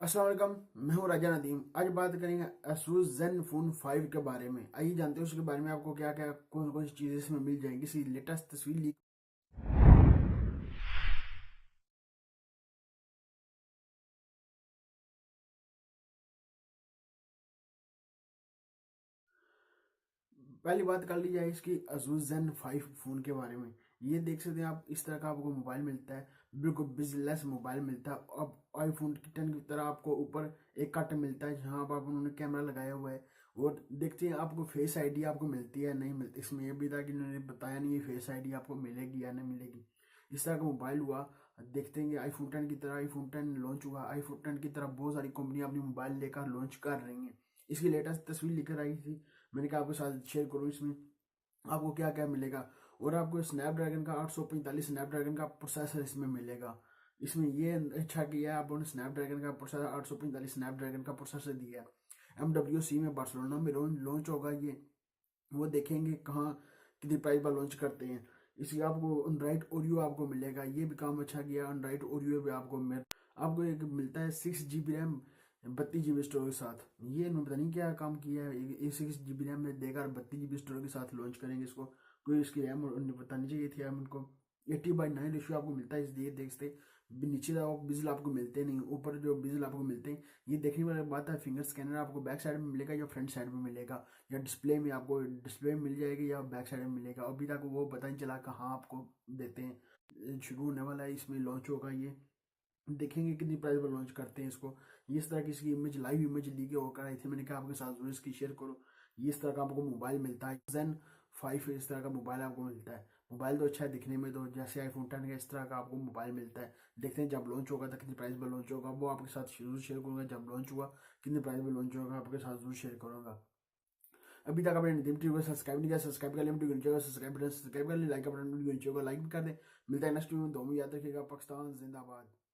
अस्सलाम वालेकुम, मैं हूँ राजा नदीम। आज बात करेंगे ASUS Zenfone 5 के बारे में। आइए जानते हैं उसके बारे में, आपको क्या क्या कौन कौन सी चीज़ें इसमें मिल जाएंगी। इसकी लेटेस्ट तस्वीर लीक। पहली बात कर ली जाए इसकी ASUS Zen 5 फ़ोन के बारे में। ये देख सकते हैं आप, इस तरह का आपको मोबाइल मिलता है, बिल्कुल बिजलेस मोबाइल मिलता है। अब आईफोन 10 की तरह आपको ऊपर एक कट मिलता है जहाँ पर उन्होंने कैमरा लगाया हुआ है। और देखते हैं आपको फेस आईडी आपको मिलती है नहीं मिलती। इसमें अभी तक इन्होंने बताया नहीं है फेस आईडी आपको मिलेगी या नहीं मिलेगी। इस तरह का मोबाइल हुआ। देखते हैं कि आईफोन 10 की तरह आईफोन 10 लॉन्च हुआ। आईफोन 10 की तरह बहुत सारी कंपनियां अपनी मोबाइल लेकर लॉन्च कर रही हैं। इसकी लेटेस्ट तस्वीर लेकर आई थी, मैंने कहा आपके साथ शेयर करूँ। इसमें आपको क्या क्या मिलेगा, और आपको स्नैपड्रैगन का 845 स्नैपड्रैगन का प्रोसेसर इसमें मिलेगा। इसमें ये अच्छा किया है, आपने स्नैपड्रैगन का प्रोसेसर 845 स्नैपड्रैगन का प्रोसेसर दिया है। MWC में बार्सिलोना में लॉन्च होगा ये। वो देखेंगे कहाँ कितनी प्राइस पर लॉन्च करते हैं। इसकी आपको एंड्रॉइड ओरियो आपको मिलेगा, ये भी काम अच्छा किया। एंड्रॉइड ओरियो भी आपको एक मिलता है 6 GB रैम 32 GB स्टोरेज के साथ। ये इन्होंने पता नहीं क्या काम किया है, ये 6 GB रैम में देकर 32 GB स्टोरेज के साथ लॉन्च करेंगे इसको। कोई इसकी रैम उन्हें पता नहीं चाहिए थी रैम उनको। 80/9 रेशियो आपको मिलता है। इस ये देखते नीचे बिजल आपको मिलते नहीं, ऊपर जो बिजल आपको मिलते हैं। ये देखने वाली बात है, फिंगर स्कैनर आपको बैक साइड में मिलेगा या फ्रंट साइड में मिलेगा, या डिस्प्ले में आपको डिस्प्ले में मिल जाएगी या बैक साइड में मिलेगा। अभी तक वो पता नहीं चला कहाँ आपको देते हैं। शुरू होने वाला है, इसमें लॉन्च होगा ये। देखेंगे कितनी प्राइस पर लॉन्च करते हैं इसको। ये इस तरह की इसकी इमेज लाइव इमेज लीक होकर आई थी, मैंने कहा आपके साथ जरूर इसकी शेयर करो। ये इस तरह का आपको मोबाइल मिलता है Zen 5, इस तरह का मोबाइल आपको मिलता है। मोबाइल तो अच्छा है दिखने में, तो जैसे आईफोन 10 का इस तरह का आपको मोबाइल मिलता है। देखते हैं जब लॉन्च होगा तो कितनी प्राइस पर लॉन्च होगा, वो आपके साथ जरूर शेयर करूंगा। जब लॉन्च हुआ कितनी प्राइस पर लॉन्च होगा आपके साथ जरूर शेयर करूंगा। अभी तक आपने नदीम टीवी को सब्सक्राइब नहीं किया, सब्सक्राइब कर लिया, वीडियो सब्सक्राइब कर लिया, लाइक कर दे। मिलता है नेक्स्ट वीडियो में। दो में याद रखिएगा। पाकिस्तान जिंदाबाद।